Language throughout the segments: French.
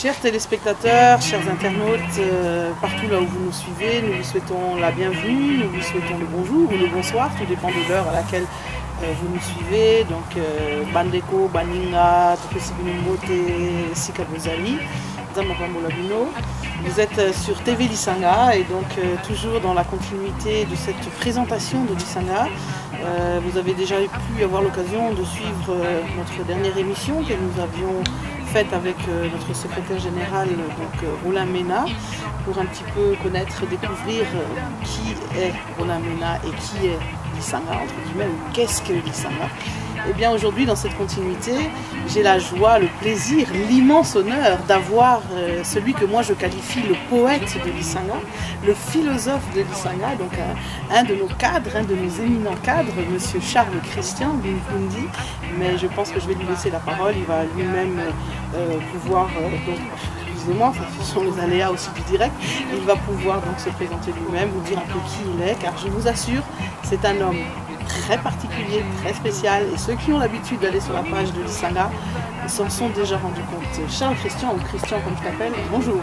Chers téléspectateurs, chers internautes, partout là où vous nous suivez, nous vous souhaitons la bienvenue, nous vous souhaitons le bonjour ou le bonsoir, tout dépend de l'heure à laquelle vous nous suivez. Donc Bandeko, Baninga, Tukesibinumbote, Sikabozali, Zamapambolabino. Vous êtes sur TV Lisanga et donc toujours dans la continuité de cette présentation de Lisanga. Vous avez déjà pu avoir l'occasion de suivre notre dernière émission que nous avions faite avec notre secrétaire général, donc Roland Mena, pour un petit peu connaître, découvrir qui est Roland Mena et qui est Lisanga, entre guillemets, ou qu'est-ce que Lisanga. Et bien aujourd'hui, dans cette continuité, j'ai la joie, le plaisir, l'immense honneur d'avoir celui que moi je qualifie le poète de Lisanga, le philosophe de Lisanga, donc un de nos cadres, un de nos éminents cadres, monsieur Charles Christian Binkundi. Mais je pense que je vais lui laisser la parole, il va lui-même pouvoir, excusez-moi, ce sont les aléas aussi du direct, il va pouvoir donc se présenter lui-même, vous dire un peu qui il est, car je vous assure, c'est un homme très particulier, très spécial, et ceux qui ont l'habitude d'aller sur la page de Lisanga s'en sont déjà rendus compte. Charles Christian, ou Christian comme je t'appelle, bonjour.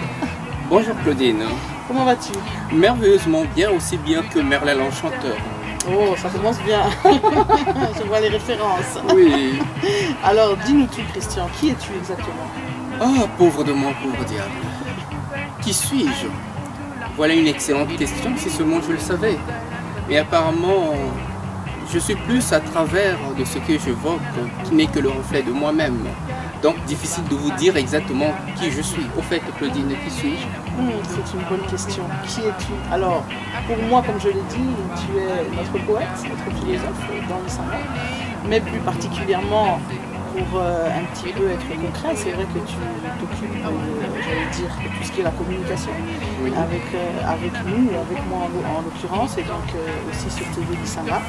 Bonjour Claudine. Comment vas-tu? Merveilleusement bien, aussi bien que Merlin l'Enchanteur. Oh, ça commence bien. Je vois les références. Oui. Alors, dis-nous tout Christian, qui es-tu exactement? Ah, pauvre de moi, pauvre diable. Qui suis-je? Voilà une excellente question, si seulement je le savais. Mais apparemment, je suis plus à travers de ce que j'évoque, qui n'est que le reflet de moi-même. Donc, difficile de vous dire exactement qui je suis. Au fait, Claudine, qui suis-je? C'est une bonne question. Qui es-tu? Alors, pour moi, comme je l'ai dit, tu es notre poète, notre philosophe dans Lisanga. Mais plus particulièrement, pour un petit peu être concret, c'est vrai que tu t'occupes, j'allais dire, de tout ce qui est la communication, oui, avec nous, avec moi en l'occurrence, et donc aussi sur TV Lisanga.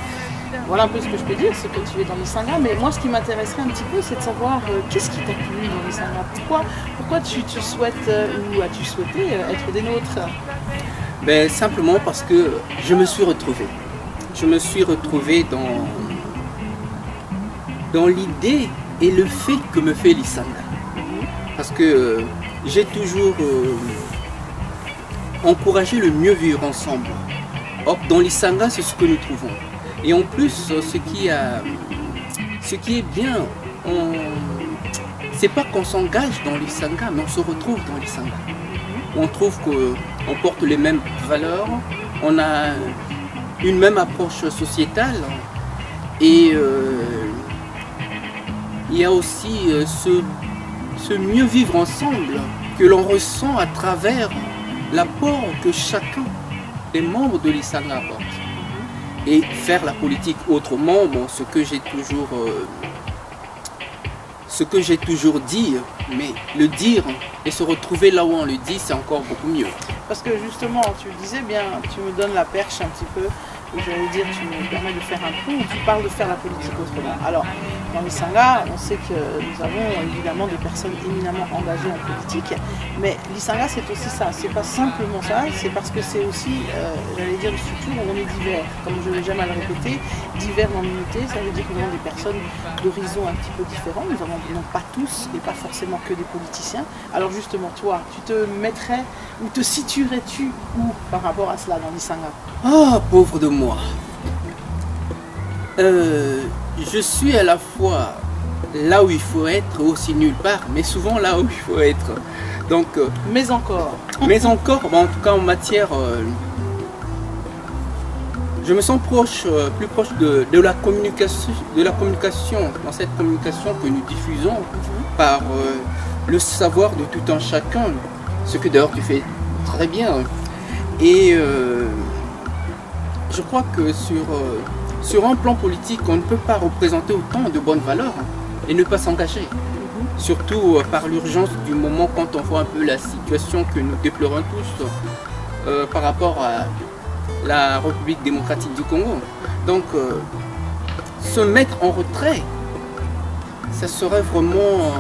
Voilà un peu ce que je peux dire, c'est que tu es dans Lisanga, mais moi ce qui m'intéresserait un petit peu, c'est de savoir qu'est-ce qui t'a plu dans Lisanga. Pourquoi tu souhaites, ou as-tu souhaité être des nôtres? Ben, simplement parce que je me suis retrouvé. Je me suis retrouvé dans l'idée et le fait que me fait Lisanga. Parce que j'ai toujours encouragé le mieux vivre ensemble. Or, dans Lisanga, c'est ce que nous trouvons. Et en plus, ce qui est bien, c'est pas qu'on s'engage dans Lisanga, mais on se retrouve dans Lisanga. On trouve qu'on porte les mêmes valeurs, on a une même approche sociétale, et il y a aussi ce mieux vivre ensemble que l'on ressent à travers l'apport que chacun des membres de Lisanga apporte. Et faire la politique autrement, bon, ce que j'ai toujours dit, mais le dire et se retrouver là où on le dit, c'est encore beaucoup mieux. Parce que justement, tu le disais bien, tu me donnes la perche un petit peu, où j'allais dire, tu me permets de faire un pont, où tu parles de faire la politique autrement. Alors, dans Lisanga, on sait que nous avons évidemment des personnes éminemment engagées en politique, mais Lisanga c'est aussi ça, c'est pas simplement ça, c'est parce que c'est aussi, j'allais dire, une structure où on est divers, comme je j'aime à le répéter, divers dans l'unité, ça veut dire que nous avons des personnes d'horizons un petit peu différents, nous avons non pas tous et pas forcément que des politiciens. Alors justement, toi, tu te mettrais, ou te situerais-tu où par rapport à cela dans Lisanga? Ah, pauvre de moi. Je suis à la fois là où il faut être, aussi nulle part, mais souvent là où il faut être. Donc, mais encore, bon, en tout cas en matière, je me sens plus proche de la communication, dans cette communication que nous diffusons par le savoir de tout un chacun, ce que d'ailleurs tu fais très bien. Et je crois que sur un plan politique, on ne peut pas représenter autant de bonnes valeurs et ne pas s'engager. Surtout par l'urgence du moment, quand on voit un peu la situation que nous déplorons tous par rapport à la République démocratique du Congo. Donc, se mettre en retrait, ça serait vraiment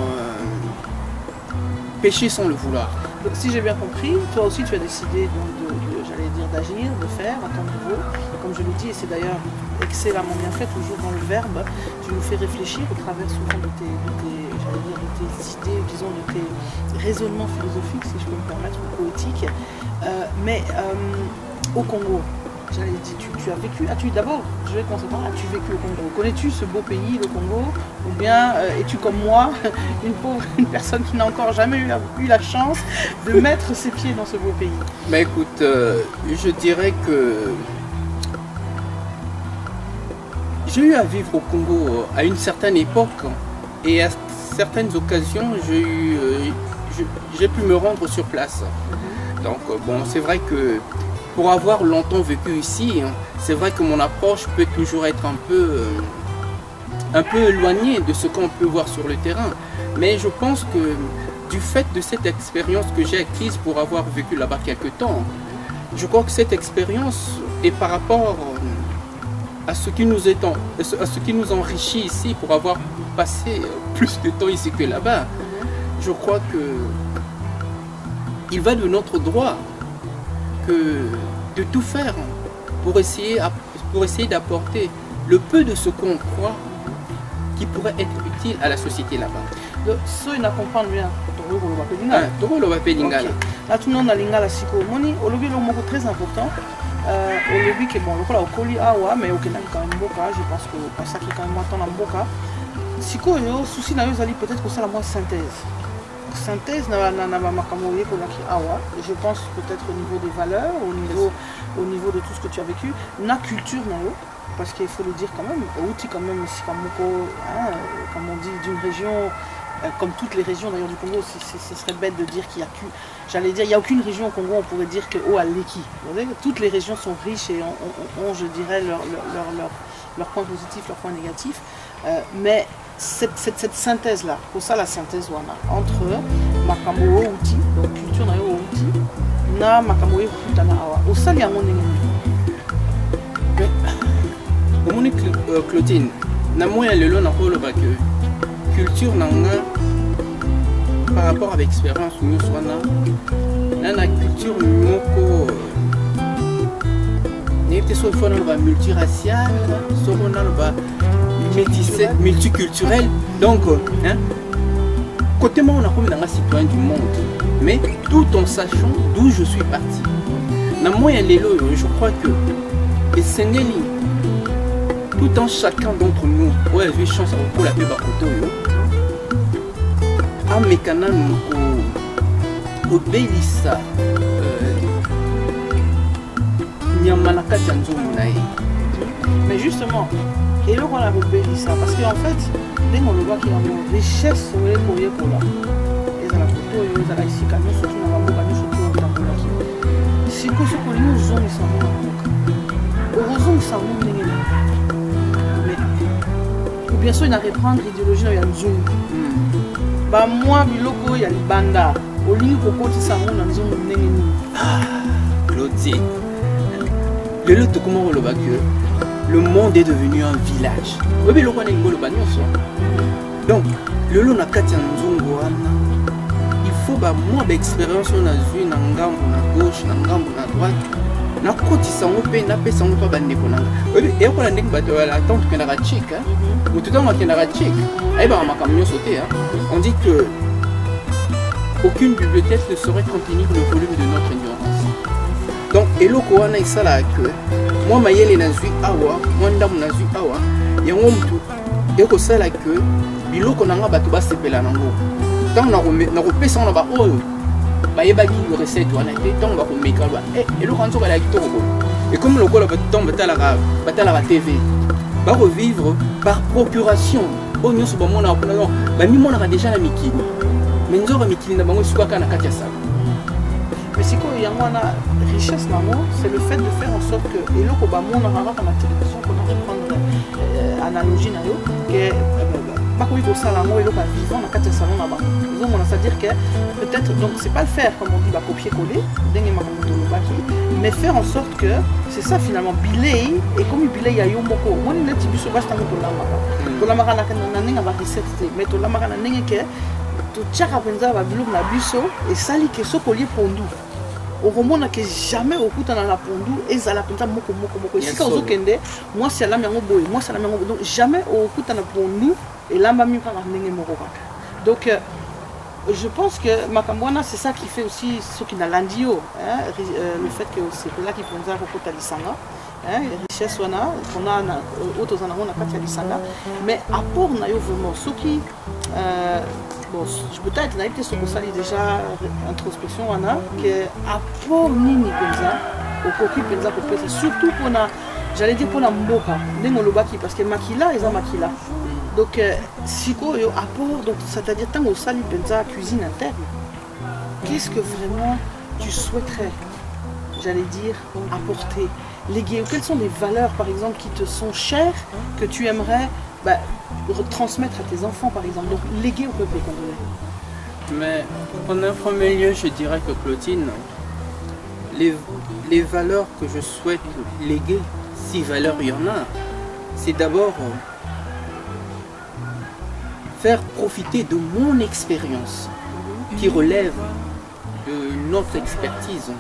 pécher sans le vouloir. Donc, si j'ai bien compris, toi aussi tu as décidé j'allais dire d'agir, de faire à ton niveau, comme je le dis, et c'est d'ailleurs excellemment bien fait, toujours dans le verbe. Tu nous fais réfléchir au travers souvent de tes idées, disons de tes raisonnements philosophiques, si je peux me permettre, ou poétiques. Mais au Congo, j'allais dire, tu as vécu, d'abord, je vais commencer par, as-tu vécu au Congo? Connais-tu ce beau pays, le Congo? Ou bien es-tu comme moi, une personne qui n'a encore jamais eu la chance de mettre ses pieds dans ce beau pays? Mais écoute, je dirais que j'ai eu à vivre au Congo à une certaine époque et à certaines occasions, j'ai pu me rendre sur place. Donc bon, c'est vrai que pour avoir longtemps vécu ici, c'est vrai que mon approche peut toujours être un peu éloignée de ce qu'on peut voir sur le terrain. Mais je pense que du fait de cette expérience que j'ai acquise pour avoir vécu là-bas quelques temps, je crois que cette expérience est par rapport à ce qui nous enrichit ici pour avoir passé plus de temps ici que là-bas. Je crois que il va de notre droit de tout faire pour essayer d'apporter le peu de ce qu'on croit qui pourrait être utile à la société là-bas. Ceux qui comprennent bien, là tout le monde a lingala siko. Moni, au lobby le très important. Au lobby que bon, le coli awa, mais au Kenya quand même boka. Je pense que pour ça qui quand même attend la boka. Siko yo souci na yo zali peut-être que ça la moins synthèse. Synthèse je pense peut-être au niveau des valeurs, au niveau de tout ce que tu as vécu, la culture, parce qu'il faut le dire quand même, outil quand même, comme on dit, d'une région, comme toutes les régions d'ailleurs du Congo, ce serait bête de dire qu'il y a il n'y a aucune région au Congo, on pourrait dire que Aleki. Toutes les régions sont riches et ont je dirais, leurs points positifs, leurs points négatifs, mais cette synthèse-là, pour ça la synthèse entre makambo outil, donc culture na yo outil, na makambo futana awa. Au sali yango ndenge. Claudine, na moya lelo na koloba que culture nanga par rapport avec expérience nous swana na culture moko n'était soit fois na multiracial, soit na métissé, multiculturel. Donc, côté moi, on a comme un citoyen du monde, mais tout en sachant d'où je suis parti. Dans moi, je crois que les Sénégalais, tout en chacun d'entre nous, ouais, j'ai chance pour la paix bakoto, à mes canaux, obéissa, nyamanaka tianzomunae. Mais justement, et là on a repéré ça, parce qu'en fait, dès qu'on le voit qu'il y a une richesse pour les là, et dans la photo, et dans la ici, quand nous surtout dans la boca, nous surtout dans la boca. Si que ce que nous sommes, ils sont dans la boca. Heureusement que ça nous n'est mais, ou bien sûr, il y a reprendre l'idéologie, il y a une zoom. Bah, moi, biloko, il y a le banda. Au ligne, pourquoi tu sais, on a une zoom n'est Claudine, le lot, comment on le voit que le monde est devenu un village. Donc, le lot n'a qu'à il faut bah moi d'expérience on a vu na ngambo na gauche na ngambo na droite na koti sango pe na pe sango pa bande konanga. Et on a ndenge bato la tante que na rachik hein. Mutu dans ma na rachik. Ai ba makamyo sauter hein. On dit que aucune bibliothèque ne saurait contenir le volume de notre ignorance. Donc eloko wana isala que moi mayele nazui awa moi ndamu nazui awa yango mtu eko sala que biloko nanga bato basepela nango tant na kopesa na ba oyo bayebaki recette wana te tant ba komeka ba eloko nzoka la kitoko et comme le gola bato batala la TV ba revivre par procuration o nyoso ba mona ba mi mona déjà la mikili mais nzoka mikili na bango suka kana kati ya sala. Mais si il y a une richesse, c'est le fait de faire en sorte que, et là, on a la télévision, qu'on a reprendre analogie, que pas qu'on y salon et là, vivant, on a 4 salons là-bas. C'est-à-dire que peut-être, donc c'est pas le faire comme on dit, copier-coller, mais faire en sorte que c'est ça finalement, billet, et comme billet, il y a un moko, moi, il y a un petit peu de base, pour la marana, on a recette, mais pour la marana, tu as un billet na biso et sali que ce collier pour nous. okomona que jamais okutana na pondu ezala penza moko esika ozokende mwasi alami yango boye mwasi alami yango boye donc jamais okutana pondu elambami kaka ndenge moko kaka donc je pense que Makambwana c'est ça qui fait aussi ce qui n'a l'andio le fait que c'est là qui penza kokota lisanga richesse wana on a autres en a kati ya lisanga mais apport na yo vraiment ce qui bon, peut-être na été sur ça déjà introspection wana que apport nini penza okoki penza kopesa surtout pour na j'allais dire pour la mboka ndenge lobaki parce que makila eza makila donc siko yo apport donc c'est-à-dire tant au sali penza cuisine interne qu'est-ce que vraiment tu souhaiterais j'allais dire apporter léguer quelles sont les valeurs par exemple qui te sont chères que tu aimerais transmettre à tes enfants par exemple, donc léguer au peuple congolais. Mais en un premier lieu, je dirais que Claudine, les valeurs que je souhaite léguer, si valeurs il y en a, c'est d'abord faire profiter de mon expérience qui relève de notre expertise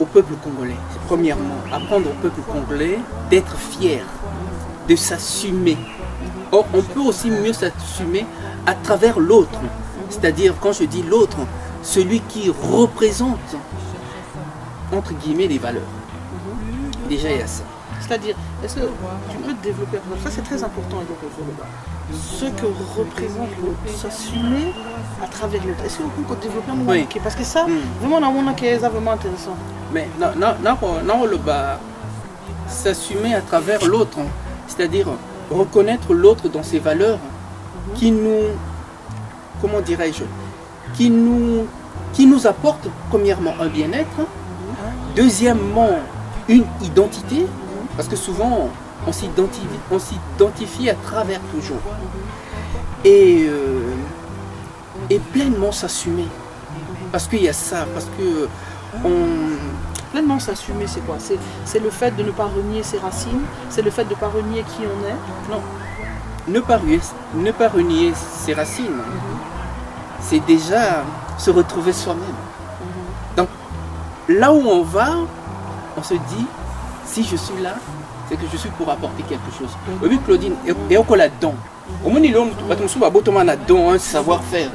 au peuple congolais. Premièrement, apprendre au peuple congolais d'être fier, de s'assumer. Or, on peut aussi mieux s'assumer à travers l'autre. C'est-à-dire, quand je dis l'autre, celui qui représente, entre guillemets, les valeurs. Déjà, il y a ça. C'est-à-dire, est-ce que tu peux te développer? Ça, c'est très important. Ce que représente l'autre, s'assumer à travers l'autre. Est-ce que vous pouvez développer un moment? Oui. Parce que ça, vraiment, c'est vraiment intéressant. Mais non, le bas, s'assumer à travers l'autre. C'est-à-dire reconnaître l'autre dans ses valeurs qui nous, comment dirais-je, qui nous apporte premièrement un bien-être, deuxièmement une identité, parce que souvent on s'identifie à travers toujours, et pleinement s'assumer, parce qu'il y a ça, parce que pleinement s'assumer, c'est quoi? C'est le fait de ne pas renier ses racines, c'est le fait de ne pas renier qui on est. Non, ne pas renier ses racines, c'est déjà se retrouver soi-même. Donc, là où on va, on se dit, si je suis là, c'est que je suis pour apporter quelque chose. Oui, Claudine, et on a don. Au moins, il y a don, un savoir-faire.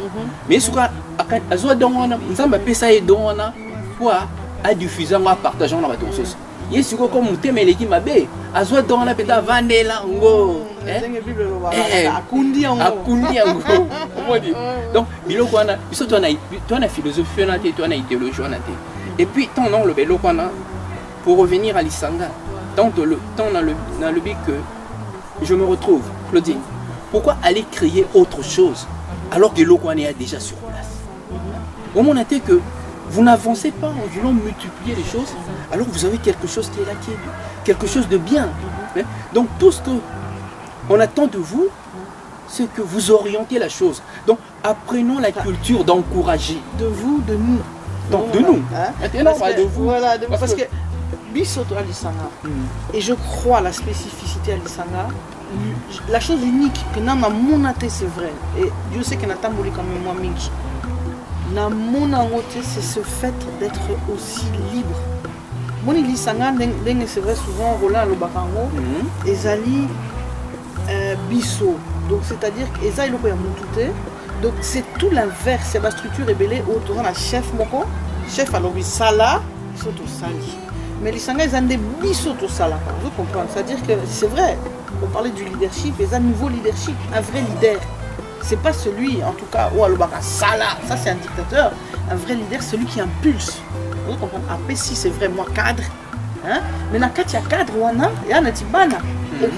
Mais ce qu'on a, à diffuser, à partager dans la danseuse. Il y a comme un thème qui m'a bé, à soi dans la péta vanilla, donc, tu as philosophie, tu as idéologie. Et puis, ton nom, le vélo, pour revenir à l'Isanga, dans le but que je me retrouve, Claudine, pourquoi aller créer autre chose alors que l'Okwane est déjà sur place? Au moment que vous n'avancez pas en voulant multiplier les choses, alors vous avez quelque chose qui est là, quelque chose de bien. Donc tout ce qu'on attend de vous, c'est que vous orientez la chose. Donc apprenons la culture d'encourager. De vous, de nous. Donc de nous. De vous. Voilà, de vous. Parce que Bisoto Alisanga, et je crois la spécificité à Alisanga, la chose unique que n'a ma monaté, c'est vrai. Et Dieu sait que n'a pas quand même moi mingi. Na monaté, c'est ce fait d'être aussi libre. Mon Alisanga, c'est vrai souvent Roland Lobakango, Ezali Biso. Donc c'est-à-dire qu'Eza il est donc c'est tout l'inverse, c'est la structure ébellée autour de la chef moko, chef alors sala, soto sali. Mais les Sanga, ils ont des bisoto sala. Vous comprenez? C'est-à-dire que c'est vrai, on parlait du leadership, ils ont un nouveau leadership, un vrai leader. C'est pas celui, en tout cas, ou Alobaka Sala, ça c'est un dictateur. Un vrai leader, celui qui impulse. Vous comprenez? Après, si c'est vrai, moi cadre. Hein? Mais dans le cadre, il y a un tibana.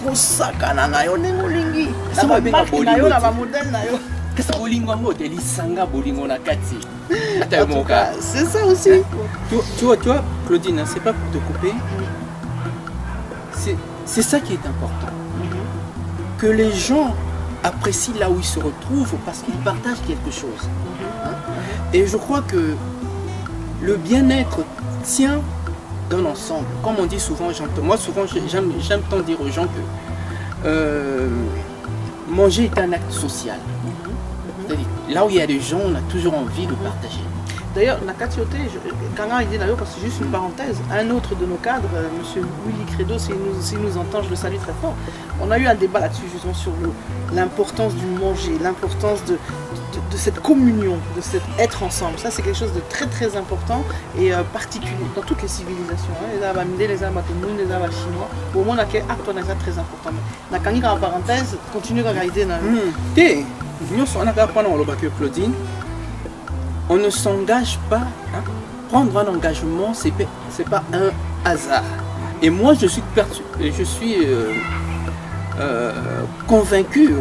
On s'accane, on est molingi. Ça va bien, qu'est-ce que bolingo modèle Isanga bolingo na kati? C'est ça aussi. Tu vois, Claudine, c'est pas pour te couper. C'est ça qui est important. Que les gens apprécient là où ils se retrouvent parce qu'ils partagent quelque chose. Et je crois que le bien-être tient d'un ensemble. Comme on dit souvent, moi souvent j'aime tant dire aux gens que manger est un acte social. Là où il y a des gens, on a toujours envie de partager. D'ailleurs, Nakatiote, quand il dit d'ailleurs, parce que c'est juste une parenthèse, un autre de nos cadres, M. Willy Credo, s'il nous entend, je le salue très fort, on a eu un débat là-dessus justement sur l'importance du manger, l'importance de cette communion, de cet être ensemble. Ça, c'est quelque chose de très très important et particulier dans toutes les civilisations. Les Abamidés, les Abakoumou, les Abachinois, au moins, on a un acte très important. Nakani, en parenthèse, continue à regarder. Claudine, on ne s'engage pas. Hein? Prendre un engagement, c'est pas un hasard. Et moi, je suis convaincu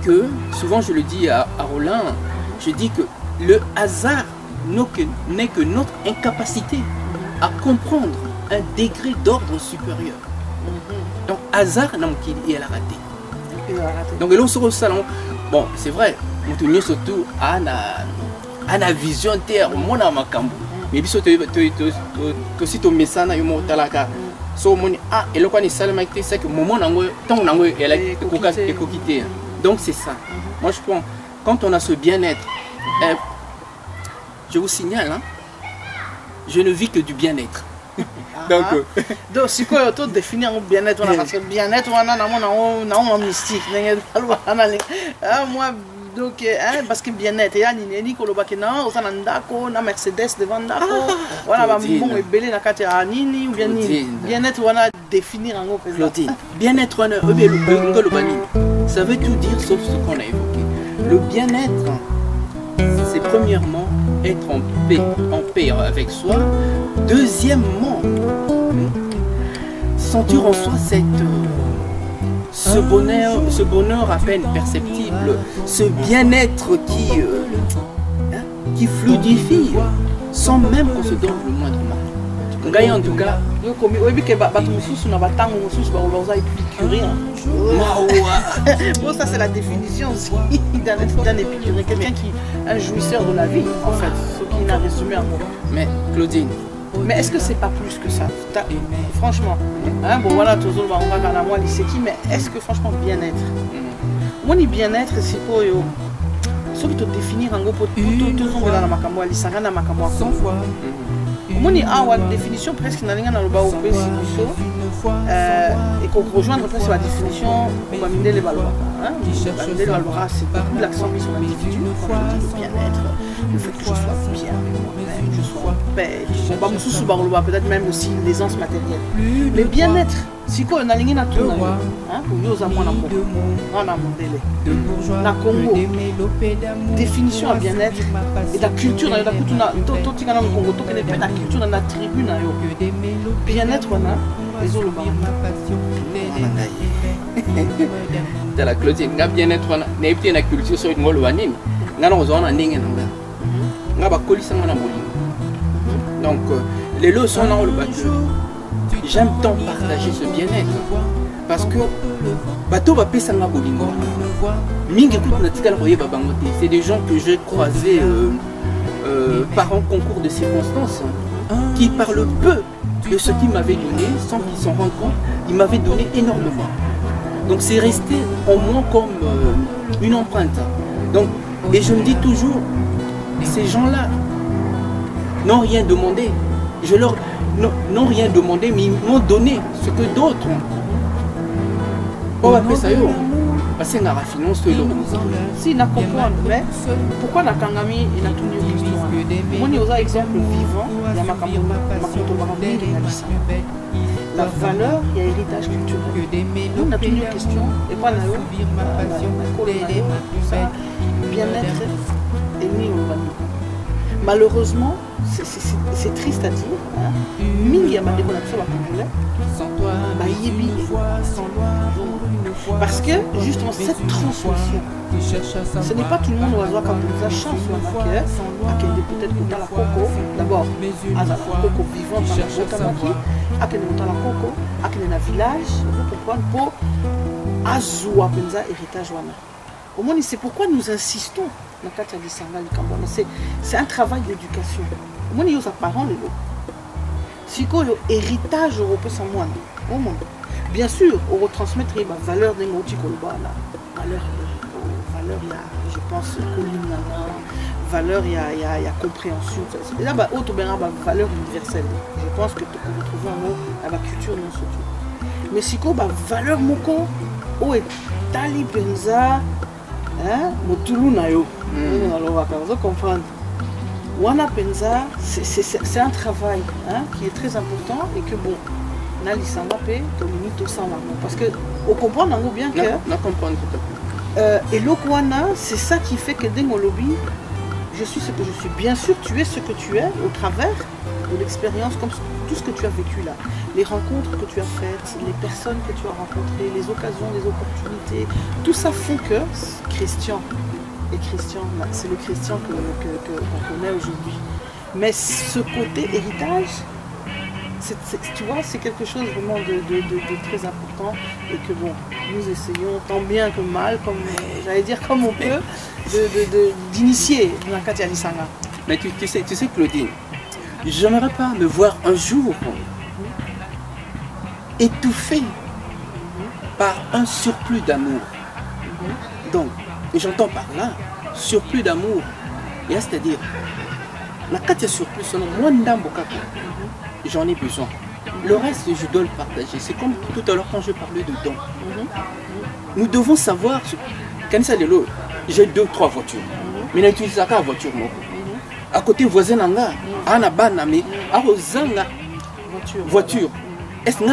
que, souvent je le dis à Roland, je dis que le hasard n'est que notre incapacité à comprendre un degré d'ordre supérieur. Donc, hasard, non, il a raté. Donc, là, on se ressent. Bon, c'est vrai, on tenait surtout à la vision terre, mon amakambo. Mais si tu as un message, et le quoi, c'est que moment donc c'est ça. Moi je prends, quand on a ce bien-être, je vous signale, hein, je ne vis que du bien-être. Donc si quoi auto définir un bien-être, on a parce que bien-être on a mystique. Moi donc parce que bien-être, il y a ni kolobakena, on a ndako, na Mercedes devant ndako. Voilà, bon et belé na katia nini ou bien ni. Bien-être on a définir en gros. Bien-être on a ça veut tout dire sauf ce qu'on a évoqué. Le bien-être, c'est premièrement être en paix avec soi. Deuxièmement, sentir en soi ce bonheur à peine perceptible, ce bien-être qui fluidifie sans même qu'on se donne le moindre mal. En tout cas, bon, ça c'est la définition aussi d'un épicurien, quelqu'un qui est un jouisseur de la vie, en fait, ce qui n'a résumé en gros. Mais Claudine, mais est-ce que c'est pas plus que ça? Franchement, hein, bon voilà, toujours on va dans moi l'iseki, mais est-ce que franchement bien-être? Moi ni bien-être c'est pour yo. Ce qui te définir en gros pour tout dans la makambo, l'isanga na makambo. Moi ni a une définition presque dans l'inga na loba au et qu'on rejoindre presque la définition on va miner les valeurs. Hein, les valeurs c'est beaucoup l'accent mis sur l'individu, le bien-être, le fait que je sois bien, je sois en paix, peut-être même aussi l'aisance matérielle. Mais bien-être, si quoi on a ligné na tout, hein, pour nous à moi na Congo, on a mondele, na Congo, définition à bien-être et la culture na kutuna, tout tigana na Congo, tout connaît pas la culture dans la tribu na yo. Bien-être on a les autres de la Claudine, nga bien-être on a n'épie na culture sur une molo anime, nga na ozona ndenge na nga, nga ba kolisa nga na molimo. Donc les leçons na le bateau. J'aime tant partager ce bien-être parce que bateau va payer sanga bolingo. Mingi écoute na tikala roye babangote. C'est des gens que j'ai croisés par un concours de circonstances qui parlent peu de ce qu'ils m'avaient donné sans qu'ils s'en rendent compte. Ils m'avaient donné énormément. Donc c'est resté en moi comme une empreinte. Donc, et je me dis toujours, ces gens-là n'ont rien demandé. Je leur n'ont rien demandé, mais ils m'ont donné ce que d'autres ont. Parce que la finance, si on comprend, mais pourquoi la Kangami et la Tunio Histoire? Moi, il y a un exemple vivant, il y a la valeur, il y a l'héritage culturel. Nous, on a toujours une question, et pas bien-être est mis au bas. Malheureusement, c'est triste à dire, mingi amade qu'on a fait la populaire, parce que justement cette transmission, ce n'est pas tout le monde qui a la chance peut-être que la coco, d'abord, à la coco vivante dans la Botamaki, à la coco, à la village, pour Azua Benza héritage wana. Au moins, c'est pourquoi nous insistons. C'est un travail d'éducation. Moi, je suis parent. Si vous avez un héritage européen sans moi, bien sûr, on retransmettre la valeur de valeur, je pense, valeur, il y a compréhension. Et là, autre valeur universelle. Je pense que tu peux retrouver en haut la culture non surtout. Mais si quoi, valeur moko, où est tali penza, motulu na yo. Vous comprendre. Wana penza, c'est un travail qui est très important et que bon. Parce que on comprend bien que et l'okwana c'est ça qui fait que dans lobby je suis ce que je suis. Bien sûr tu es ce que tu es au travers de l'expérience, comme tout ce que tu as vécu là, les rencontres que tu as faites, les personnes que tu as rencontrées, les occasions, les opportunités, tout ça font que Christian, c'est le Christian qu'on connaît aujourd'hui. Mais ce côté héritage, tu vois, c'est quelque chose vraiment de très important et que bon, nous essayons tant bien que mal, comme j'allais dire comme on peut, d'initier dans Katia Lisanga. Mais tu sais Claudine, j'aimerais pas me voir un jour étouffé par un surplus d'amour. Donc, j'entends par là, surplus d'amour, c'est-à-dire, la Katia surplus, moi j'en ai besoin. Le reste, je dois le partager. C'est comme tout à l'heure quand je parlais de dons. Nous devons savoir, j'ai 2-3 voitures. Mais je n'utilise pas la voiture. À côté voisin, voiture. Est-ce que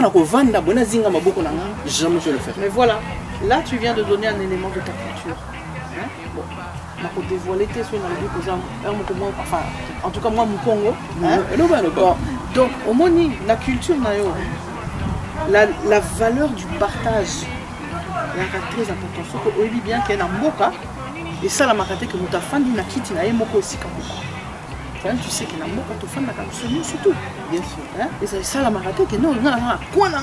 jamais je le fais. Mais voilà, là tu viens de donner un élément de ta culture. Bon. Dévoiler enfin, en tout cas moi mon Congo donc au moni la culture la valeur du partage est très importante. On dit bien qu'il y a un moka et ça la marqué que nous avons dit na kiti na moko aussi comme tu sais qu'il y a un moka to fan na surtout bien sûr et ça la marqué que non quoi na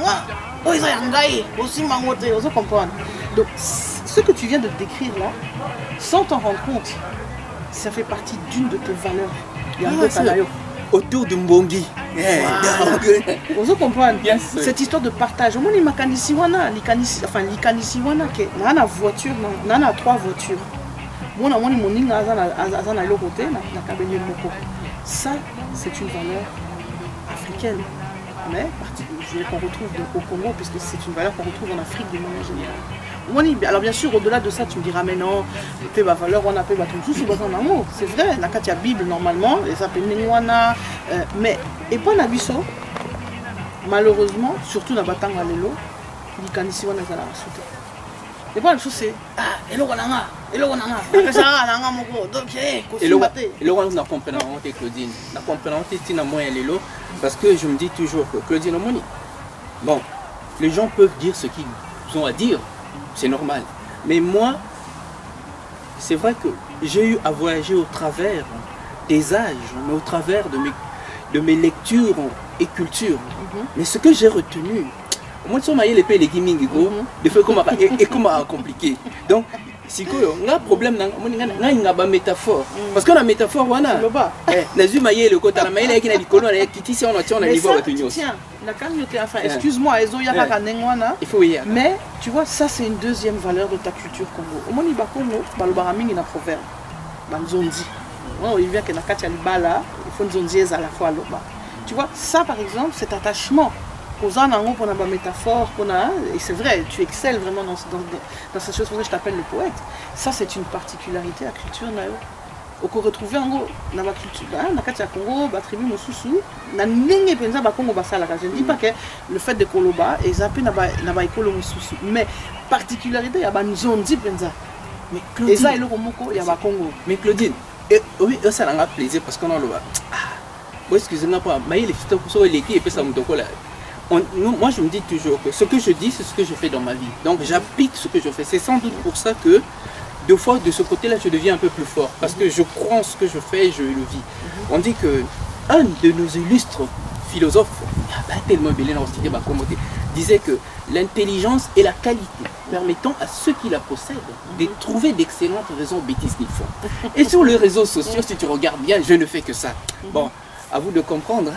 oh ils ont ngai aussi mangote vous comprenez. Donc ce que tu viens de décrire là, sans t'en rendre compte, ça fait partie d'une de tes valeurs. Il y a autour de Mbongi. Vous comprenez cette histoire de partage. Moi, il m'a canissé wana, que na voiture, na 3 voitures. Moi, mon ning azana l'autre côté, na kabene moko. Ça, c'est une valeur africaine. Mais qu'on retrouve au Congo, puisque c'est une valeur qu'on retrouve en Afrique de manière générale. Alors bien sûr, au-delà de ça, tu me diras, mais non, on a valeur, on a tout ça, c'est vrai, il y a Bible normalement, et ça s'appelle Nenwana, mais, et pas Nabiso, malheureusement, surtout dans Batanga Lelo, il y a ici, on a la soute. Et pas la chose, c'est, hello, Wananga, on a compris, Claudine, on a compris, parce que je me dis toujours que Claudine Omoni, bon, les gens peuvent dire ce qu'ils ont à dire, c'est normal. Mais moi, c'est vrai que j'ai eu à voyager au travers des âges, mais au travers de mes lectures et cultures. Mais ce que j'ai retenu, moi, je suis les gaming, des fois, comment compliqué. Donc, si on a un problème, on a une métaphore. Parce qu'on a une métaphore, on a le côté, excuse-moi, mais tu vois, ça c'est une deuxième valeur de ta culture Congo. Au Moni Bakongo, Balobaraming na proverbe. Banzondi. Il vient que na Katia Libala, il faut Nzondi à la fois Loba. Tu vois, ça par exemple, cet attachement. Pour la métaphore, et c'est vrai, tu excelles vraiment dans cette chose, pour ça je t'appelle le poète. Ça, c'est une particularité à la culture. On peut retrouver en gros, dans la culture, dans la Congo, la tribu Mosusu, dans la Congo, je ne dis pas que le fait de Koloba, et ça peut être Kolo Mosusu, mais particularité, il y a une zone de Penza. Et ça, il y a le Congo. Mais Claudine, oui, ça a plaisir parce qu'on a le. Excusez-moi, mais il est ça moi je me dis toujours que ce que je dis c'est ce que je fais dans ma vie, donc j'applique ce que je fais. C'est sans doute pour ça que deux fois de ce côté là je deviens un peu plus fort parce que je crois en ce que je fais et je le vis. On dit que un de nos illustres philosophes tellement belé dans l'Institut Bakomoté disait que l'intelligence est la qualité permettant à ceux qui la possèdent de trouver d'excellentes raisons aux bêtises qu'ils font. Et sur les réseaux sociaux, si tu regardes bien, je ne fais que ça. Bon, à vous de comprendre.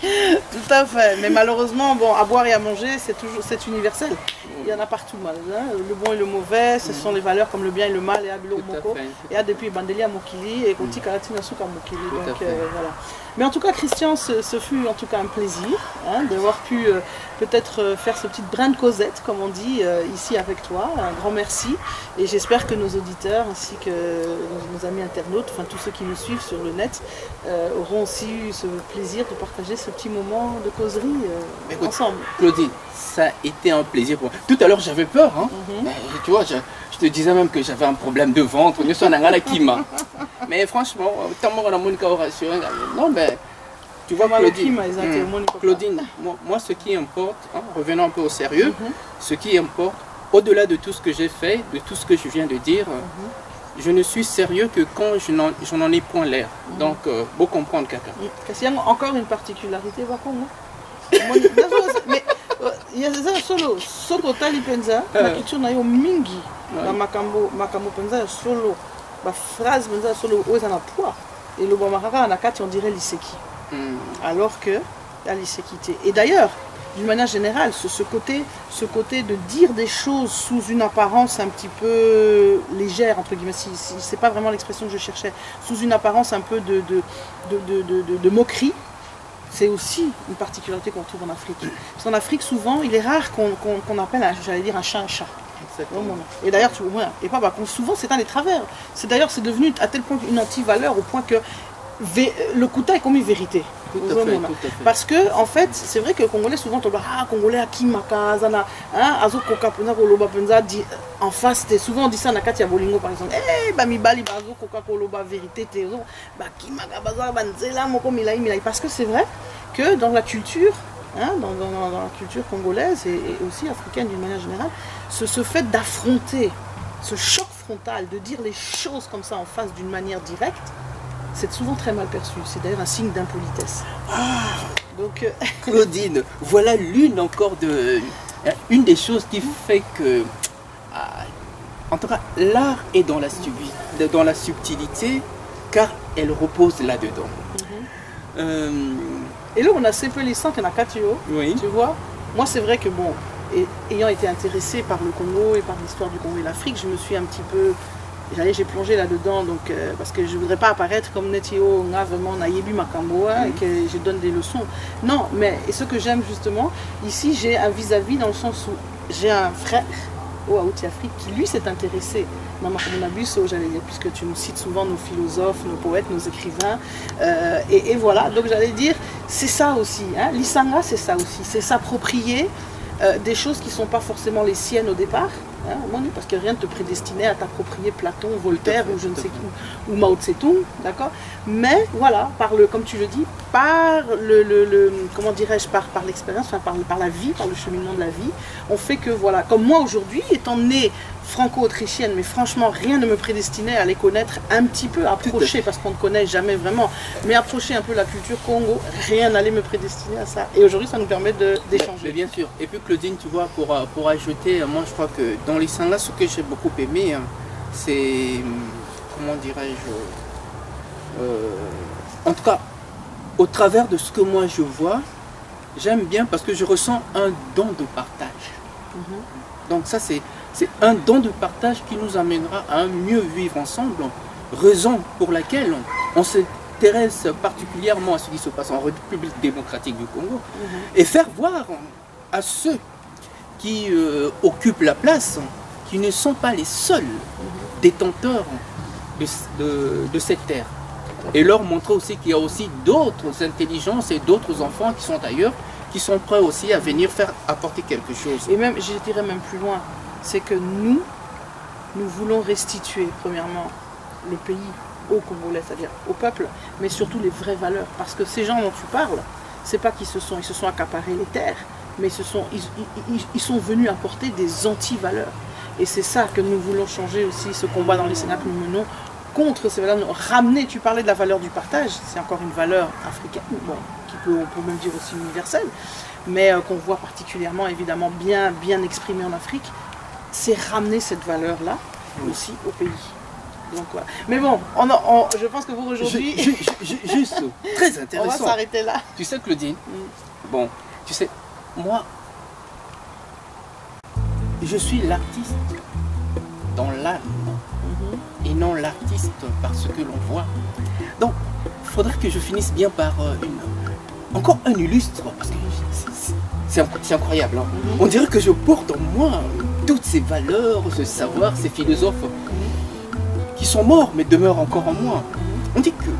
Tout à fait, mais malheureusement, bon, à boire et à manger, c'est universel. il y en a partout. Hein. Le bon et le mauvais, ce sont les valeurs comme le bien et le mal. Et a depuis Bandeli à Mokili et Koti Karatina Souka Mokili. Donc voilà. Mais en tout cas, Christian, ce fut en tout cas un plaisir hein, d'avoir pu peut-être faire ce petit brin de causette, comme on dit, ici avec toi. Un grand merci. Et j'espère que nos auditeurs ainsi que nos amis internautes, enfin tous ceux qui nous suivent sur le net, auront aussi eu ce plaisir de partager ce petit moment de causerie ensemble. Claudine, ça a été un plaisir pour moi. Tout à l'heure, j'avais peur. Hein. Tu vois, je te disais même que j'avais un problème de ventre. Mais franchement, non, mais tu vois, Claudine, moi, ce qui importe, hein, revenons un peu au sérieux, ce qui importe, au-delà de tout ce que j'ai fait, de tout ce que je viens de dire, je ne suis sérieux que quand je n'en ai point l'air. Donc, beau comprendre, Kaka. Christian, encore une particularité, va pour moi. Mais il y a des solo, solo talipenza, la culture na yo mingi, na makambo penza solo, la phrase penza solo, oza na poids. Et le Bamarara, on dirait l'Iseki. Alors que la l'Isekité. Et d'ailleurs, d'une manière générale, ce côté de dire des choses sous une apparence un petit peu légère, entre guillemets, si c'est pas vraiment l'expression que je cherchais, sous une apparence un peu de moquerie, c'est aussi une particularité qu'on trouve en Afrique. Parce qu'en Afrique, souvent, il est rare qu'on appelle, j'allais dire, un chat un chat. Et d'ailleurs, souvent c'est un des travers. D'ailleurs, c'est devenu à tel point une anti-valeur, au point que le Kouta est comme une vérité. Tout à fait. Parce que, en fait, c'est vrai que les Congolais, souvent, on dit Congolais à Kimaka, Azo Koka Penza, Koloba Penza, en face, souvent on dit ça à Nakati Bolingo par exemple. Eh, Bamibali, Bazo Koka Koloba, vérité, Tezo, Kimaka, Baza, Banzela, Moko, Milai, Milai. Parce que c'est vrai que dans la culture, hein, dans la culture congolaise et aussi africaine d'une manière générale, ce fait d'affronter, ce choc frontal, de dire les choses comme ça en face d'une manière directe, c'est souvent très mal perçu. C'est d'ailleurs un signe d'impolitesse. Donc, Claudine, voilà une des choses qui fait que, en tout cas, l'art est dans la subtilité, car elle repose là-dedans. Et là, on a Sepelissant et Nakatio, tu vois. Moi, c'est vrai que, bon, ayant été intéressée par le Congo et par l'histoire du Congo et l'Afrique, je me suis un petit peu... J'ai plongé là-dedans, donc parce que je ne voudrais pas apparaître comme Netio, on a vraiment Nayebi Makambo et que je donne des leçons. Non, mais et ce que j'aime justement, ici j'ai un vis-à-vis dans le sens où j'ai un frère au Haouti Afrique qui lui s'est intéressé. J'allais dire, puisque tu nous cites souvent nos philosophes, nos poètes, nos écrivains. Et voilà, donc j'allais dire, c'est ça aussi. Hein, l'Isanga, c'est ça aussi. C'est s'approprier des choses qui ne sont pas forcément les siennes au départ. Hein, parce que rien ne te prédestinait à t'approprier Platon, Voltaire ou je ne sais qui, ou Mao Tse-tung, d'accord. Mais voilà, comme tu le dis, par comment dirais-je, par l'expérience, enfin, par la vie, par le cheminement de la vie, on fait que voilà, comme moi aujourd'hui, étant née franco-autrichienne, mais franchement rien ne me prédestinait à les connaître un petit peu, approcher, parce qu'on ne connaît jamais vraiment, mais approcher un peu la culture Congo, rien n'allait me prédestiner à ça. Et aujourd'hui, ça nous permet d'échanger. Mais bien sûr. Et puis Claudine, tu vois, pour ajouter, moi je crois que dans les Sangha, ce que j'ai beaucoup aimé, c'est, comment dirais-je, en tout cas, au travers de ce que moi je vois, j'aime bien parce que je ressens un don de partage. Donc ça, c'est un don de partage qui nous amènera à un mieux vivre ensemble, raison pour laquelle on s'intéresse particulièrement à ce qui se passe en République démocratique du Congo, et faire voir à ceux qui occupent la place qui ne sont pas les seuls détenteurs de cette terre. Et leur montrer aussi qu'il y a aussi d'autres intelligences et d'autres enfants qui sont ailleurs, qui sont prêts aussi à venir apporter quelque chose. Et même, je dirais même plus loin, c'est que nous voulons restituer, premièrement, le pays aux Congolais, c'est-à-dire au peuple, mais surtout les vraies valeurs. Parce que ces gens dont tu parles, c'est pas qu'ils se sont accaparés les terres, mais ils sont venus apporter des anti-valeurs. Et c'est ça que nous voulons changer aussi, ce combat dans les Sénats que nous menons contre ces valeurs. Ramener, tu parlais de la valeur du partage, c'est encore une valeur africaine, bon, on peut même dire aussi universelle, mais qu'on voit particulièrement, évidemment, bien exprimée en Afrique. C'est ramener cette valeur-là aussi au pays. Donc, voilà. Mais bon, je pense que vous aujourd'hui... Juste, très intéressant. On va s'arrêter là. Tu sais, Claudine, bon, tu sais, moi, je suis l'artiste dans l'âme et non l'artiste par ce que l'on voit. Donc, il faudrait que je finisse bien par encore un illustre, parce que c'est incroyable. Hein. On dirait que je porte en moi toutes ces valeurs, ce savoir, ces philosophes qui sont morts mais demeurent encore en moi. On dit que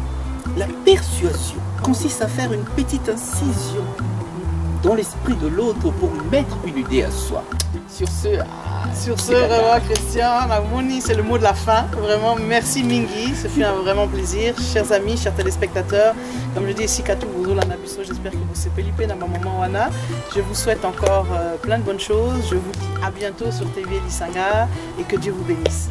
la persuasion consiste à faire une petite incision dans l'esprit de l'autre pour mettre une idée à soi. Sur ce, vraiment, Christian, Mamouni, c'est le mot de la fin. Vraiment, merci Mingi, ce fut un vraiment plaisir. Chers amis, chers téléspectateurs, comme je dis ici, Katou Bozola Nabiso, j'espère que vous s'est pelipé dans ma maman Wana. Je vous souhaite encore plein de bonnes choses. Je vous dis à bientôt sur TV Lisanga et que Dieu vous bénisse.